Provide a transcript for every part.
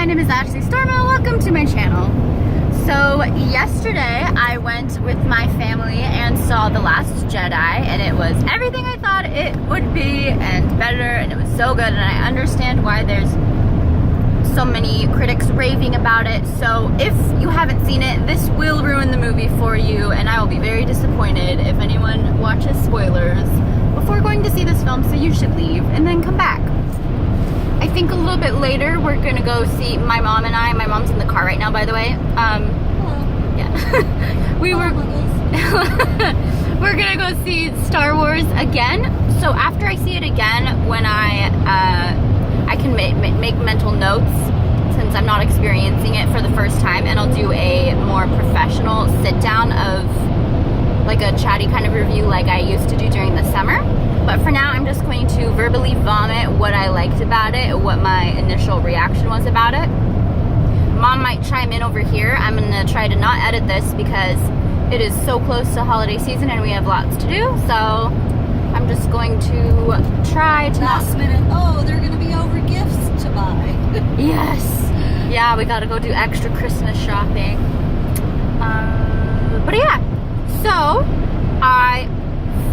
my name is Ashley Stormo. Welcome to my channel. So yesterday I went with my family and saw The Last Jedi, and it was everything I thought it would be and better, and it was so good, and I understand why there's so many critics raving about it. So if you haven't seen it, this will ruin the movie for you, and I will be very disappointed if anyone watches spoilers before going to see this film, so you should leave and then come back. I think a little bit later we're gonna go see my mom and I. My mom's in the car right now, by the way. Hello. Yeah. We're gonna go see Star Wars again. So after I see it again, when I can make mental notes, since I'm not experiencing it for the first time, and I'll do a more professional sit down of like a chatty kind of review like I used to do during the summer. But for now, I'm just going to verbally vomit what I liked about it, what my initial reaction was about it. Mom might chime in over here. I'm gonna try to not edit this because it is so close to holiday season and we have lots to do. So I'm just going to try to Last minute, oh, they're gonna be over gifts to buy. Yes. Yeah, we gotta go do extra Christmas shopping. But yeah, so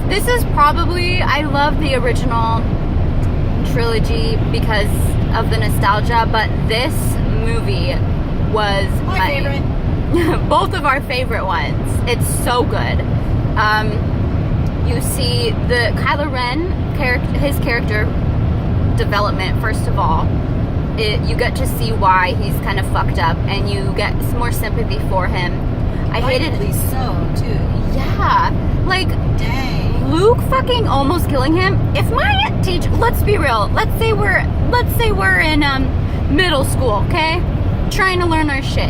this is probably, I love the original trilogy because of the nostalgia, but this movie was my favorite. Both of our favorite ones. It's so good. You see the Kylo Ren his character development. First of all, you get to see why he's kind of fucked up, and you get some more sympathy for him. I hated it so too. Yeah, like dang. Luke fucking almost killing him. If my teacher, let's be real, let's say we're in middle school, okay, trying to learn our shit,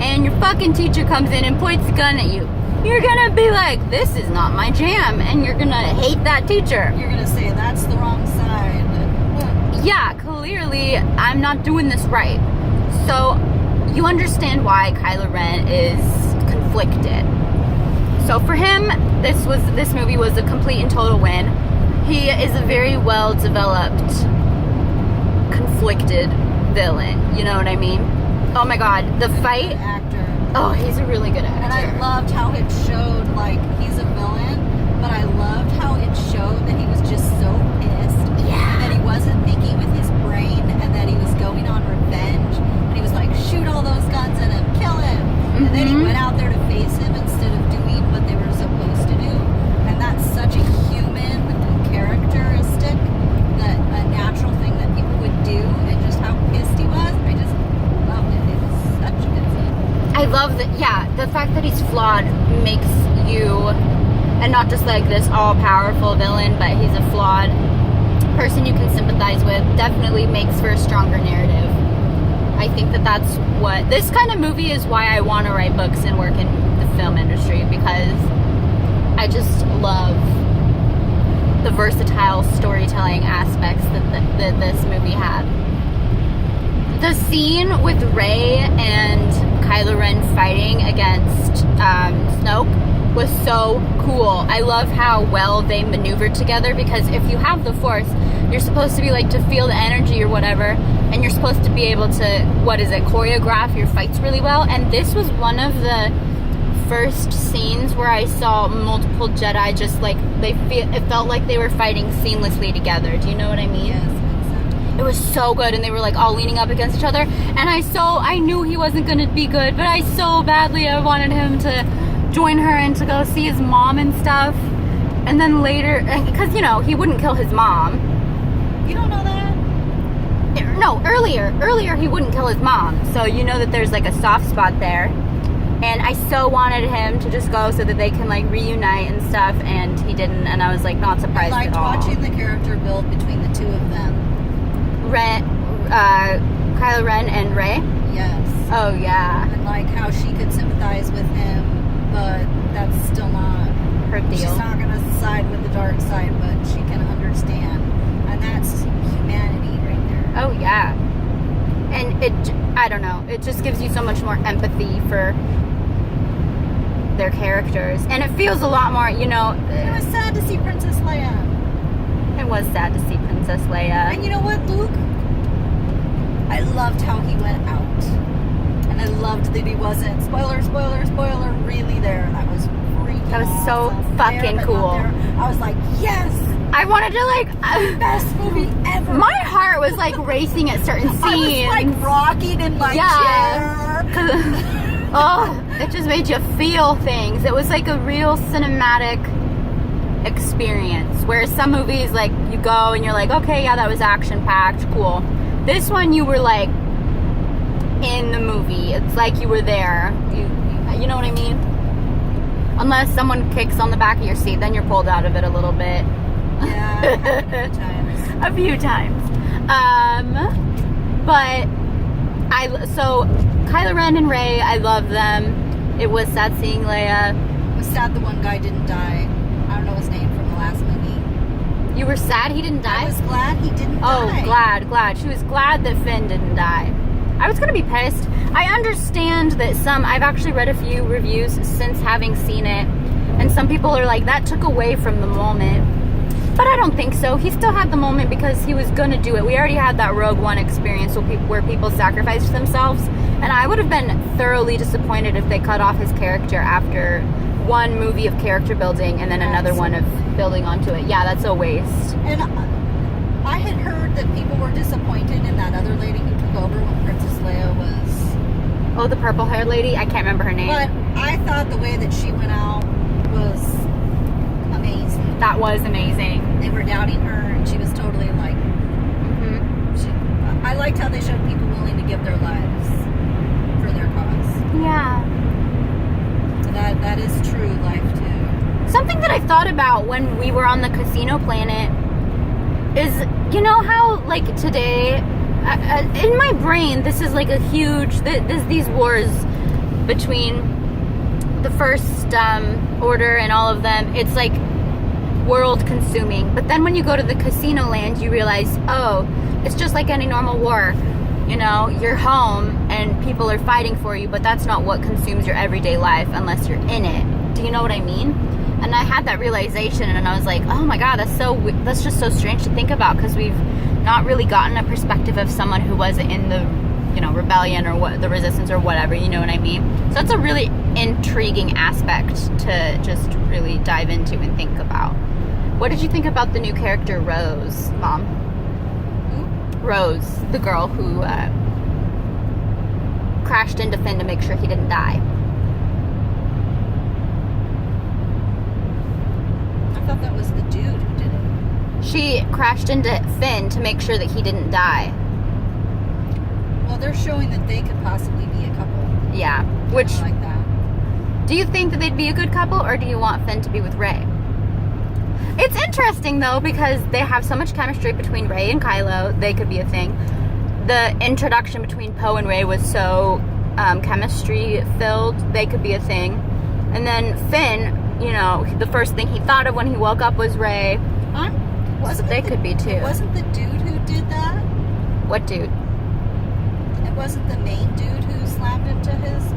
and your fucking teacher comes in and points a gun at you, you're gonna be like, this is not my jam, and you're gonna hate that teacher. You're gonna say that's the wrong side. Yeah, clearly I'm not doing this right. So you understand why Kylo Ren is conflicted. So for him, this movie was a complete and total win. He is a very well developed, conflicted villain. You know what I mean? Oh my god, the fight. Actor. Oh, he's a really good actor. And I loved how it showed, like, he's a villain, but I loved how it showed that he was just so pissed. Yeah. That he wasn't thinking with his brain, and that he was going on revenge. And he was like, shoot all those guns at him, kill him. And then he went out there to face him instead of doing what they were supposed to do. And that's such a human characteristic, that a natural thing that people would do, and just how pissed he was. I just loved it. It was such a good scene. I love that, yeah, the fact that he's flawed makes you, and not just like this all-powerful villain, but he's a flawed person you can sympathize with, definitely makes for a stronger narrative. I think that's what this kind of movie is, why I want to write books and work in the film industry, because I just love the versatile storytelling aspects that this movie had. The scene with Rey and Kylo Ren fighting against Snoke was so cool. I love how well they maneuvered together, because if you have the Force, you're supposed to be like to feel the energy or whatever, and you're supposed to be able to, choreograph your fights really well. And this was one of the first scenes where I saw multiple Jedi just like, it felt like they were fighting seamlessly together. Do you know what I mean? Yes. It was so good, and they were like all leaning up against each other, and I knew he wasn't gonna be good, but I wanted him to join her and to go see his mom and stuff. And then later, because he wouldn't kill his mom. You don't know that? No, earlier he wouldn't kill his mom, so you know that there's like a soft spot there. And I so wanted him to just go so that they can like reunite and stuff, and he didn't, and I was like not surprised I liked at all. watching the character build between the two of them. Kylo Ren and Rey? Yes. Oh yeah. And like how she could sympathize with him, but that's still not Her deal. She's not gonna side with the dark side, but she can understand. And that's humanity right there. Oh yeah. And I don't know, it just gives you so much more empathy for their characters, and it feels a lot more, It was sad to see Princess Leia. It was sad to see Princess Leia. And you know what, Luke? I loved how he went out. And I loved that he wasn't, spoiler, really there. That was freaking That was so awesome. fucking There, but cool. not there. I was like, yes! I wanted to like. Best movie ever! My heart was like racing at certain scenes. I was like rocking in my chair. Oh, it just made you feel things. It was like a real cinematic experience. Whereas some movies, like, you go and you're like, okay, yeah, that was action-packed, cool. This one, you were like in the movie. It's like you were there. You know what I mean? Unless someone kicks on the back of your seat, then you're pulled out of it a little bit. Yeah, a few times. But so Kylo Ren and Rey, I love them. It was sad seeing Leia. I was sad the one guy didn't die. I don't know his name from the last movie. You were sad he didn't die? I was glad he didn't die. Oh, glad. She was glad that Finn didn't die. I was gonna be pissed. I understand that I've actually read a few reviews since having seen it, and some people are like, that took away from the moment. But I don't think so. He still had the moment because he was gonna do it. We already had that Rogue One experience where people sacrificed themselves, and I would have been thoroughly disappointed if they cut off his character after one movie of character building and then another one of building onto it. Yeah, that's a waste. And I had heard that people were disappointed in that other lady who took over when Princess Leia was... Oh, the purple-haired lady? I can't remember her name. But I thought the way that she went out was amazing. That was amazing. They were doubting her, and she was totally like... I liked how they showed people willing to give their lives for their cause. Yeah. That is true life, too. Something that I thought about when we were on the casino planet is, you know how, like, today, in my brain, this is like a huge, these wars between the First Order and all of them, it's like world consuming. But then when you go to the casino land, you realize, oh, it's just like any normal war. You know, you're home and people are fighting for you, but that's not what consumes your everyday life unless you're in it. Do you know what I mean? And I had that realization, and I was like, oh my god, that's just so strange to think about, because we've not really gotten a perspective of someone who was in the, you know, rebellion or what, the resistance or whatever, you know what I mean? So that's a really intriguing aspect to just really dive into and think about. What did you think about the new character, Rose, Mom? Rose, the girl who crashed into Finn to make sure he didn't die. I thought that was the dude who did it. She crashed into Finn to make sure that he didn't die. Well, they're showing that they could possibly be a couple. Yeah. Which, I like that. do you think that they'd be a good couple, or do you want Finn to be with Rey? It's interesting, though, because they have so much chemistry between Rey and Kylo. They could be a thing. The introduction between Poe and Rey was so chemistry-filled. They could be a thing. And then Finn, you know, the first thing he thought of when he woke up was Rey. They could be, too. It wasn't the dude who did that? What dude? It wasn't the main dude who slammed into his...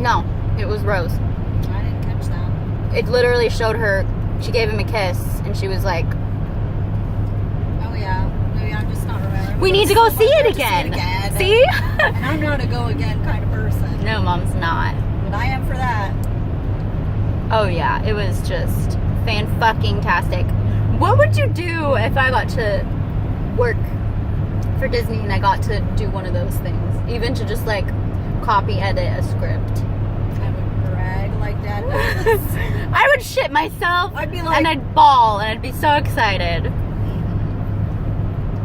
No, it was Rose. I didn't catch that. It literally showed her, she gave him a kiss, and she was like, oh yeah, maybe I'm just not remembering. we need to go see it again. See? And I'm not a go again kind of person. No, Mom's not. But I am for that. Oh yeah, it was just fan-fucking-tastic. What would you do if I got to work for Disney and I got to do one of those things? Even to just like copy edit a script. I would brag like that. I would shit myself. I'd be like, and I'd bawl, and I'd be so excited.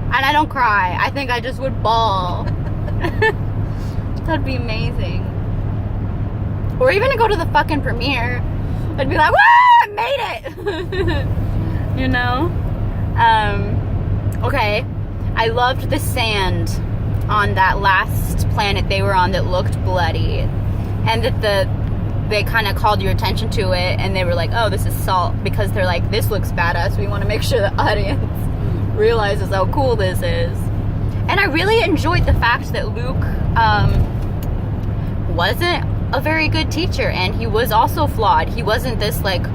And I don't cry. I think I just would bawl. That'd be amazing. Or even to go to the fucking premiere. I'd be like, woo! I made it! You know? Okay. I loved the sand on that last planet they were on that looked bloody. And that they kind of called your attention to it, and they were like, oh, this is salt, because they're like, this looks badass. We want to make sure the audience realizes how cool this is. And I really enjoyed the fact that Luke wasn't a very good teacher, and he was also flawed. He wasn't this, like,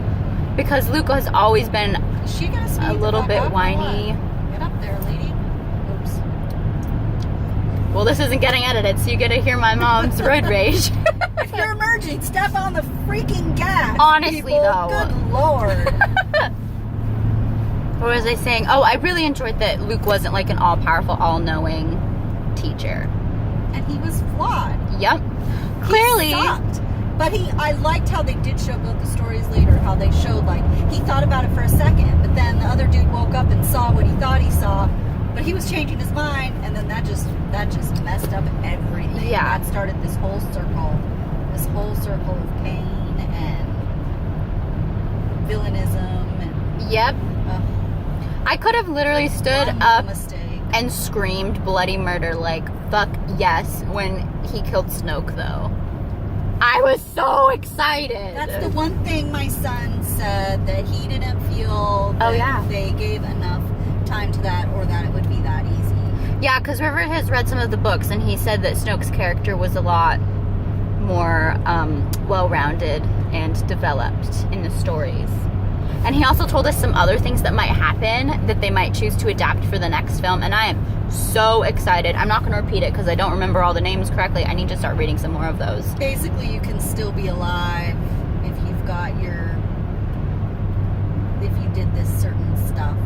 because Luke has always been is she gonna a little bit whiny. Get up there, lady. Oops. Well, this isn't getting edited, so you get to hear my mom's road rage. If you're emerging, step on the freaking gas. Honestly, people. though. Good Lord. What was I saying? Oh, I really enjoyed that Luke wasn't like an all-powerful, all-knowing teacher. And he was flawed. Yep. Clearly. He sucked. But I liked how they did show both the stories later, how they showed, like, he thought about it for a second, but then the other dude woke up and saw what he thought he saw, but he was changing his mind, and then that just messed up everything. Yeah. That started this whole circle of pain and villainism and Yep. I could have literally stood up mistake. and screamed bloody murder like, fuck yes, when he killed Snoke, though. I was so excited. That's the one thing my son said, that he didn't feel that they gave enough time to that, or that it would be that easy. Yeah, because River has read some of the books, and he said that Snoke's character was a lot more well-rounded and developed in the stories. And he also told us some other things that might happen that they might choose to adapt for the next film, and I am so excited. I'm not going to repeat it because I don't remember all the names correctly. I need to start reading some more of those. Basically, you can still be alive if you've got if you did this certain stuff.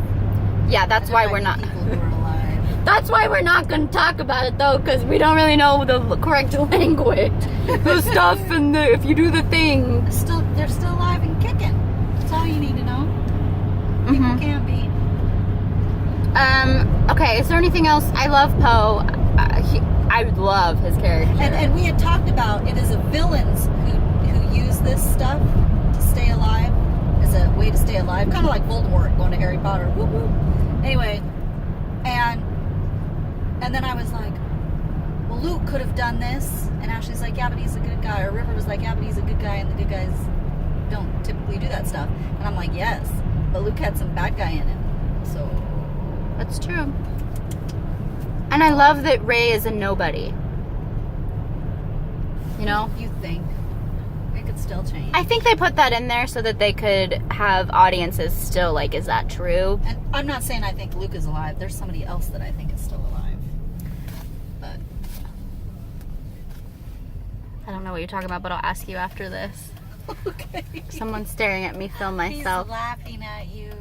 Yeah, that's why we're not... People who are alive. That's why we're not going to talk about it, though, because we don't really know the correct language. The stuff and if you do the thing. They're still alive and kicking. That's all you need to know. People can be. Okay, is there anything else? I love Poe. I love his character. And we had talked about it as a villains who use this stuff to stay alive, as a way to stay alive. Kind of like Voldemort going to Harry Potter. Whoop, whoop. Anyway, and then I was like, well, Luke could have done this. And Ashley's like, yeah, but he's a good guy. Or River was like, yeah, but he's a good guy, and the good guys don't typically do that stuff. And I'm like, yes, but Luke had some bad guy in him. So... That's true. And I love that Rey is a nobody. You know? You think. It could still change. I think they put that in there so that they could have audiences still like, is that true? And I'm not saying I think Luke is alive. There's somebody else that I think is still alive. But I don't know what you're talking about, but I'll ask you after this. okay. Someone's staring at me film myself. He's laughing at you.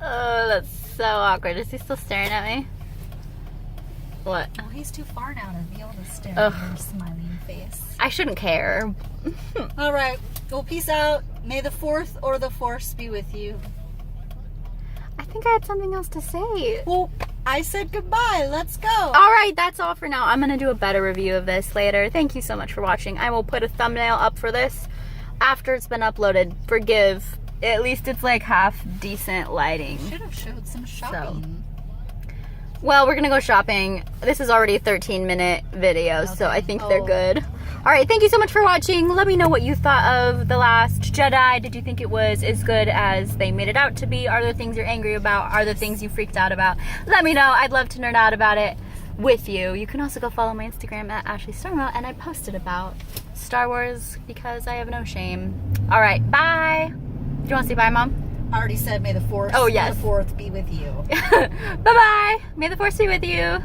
Oh, that's so awkward. Is he still staring at me? What? Oh, he's too far now to be able to stare Ugh. at your smiling face. I shouldn't care. All right. Well, peace out. May the 4th or the Force be with you. I think I had something else to say. Well, I said goodbye. Let's go. All right, that's all for now. I'm going to do a better review of this later. Thank you so much for watching. I will put a thumbnail up for this after it's been uploaded. Forgive. At least it's like half decent lighting. Should have showed some shopping. Well, we're going to go shopping. This is already a 13-minute video, so I think they're good. All right, thank you so much for watching. Let me know what you thought of The Last Jedi. Did you think it was as good as they made it out to be? Are there things you're angry about? Are there things you freaked out about? Let me know. I'd love to nerd out about it with you. You can also go follow my Instagram at AshleyStarmo, and I posted about Star Wars because I have no shame. All right, bye. Do you want to say bye, Mom? I already said may the 4th Oh, yes. or the 4th be with you. Bye-bye. May the Force be with you.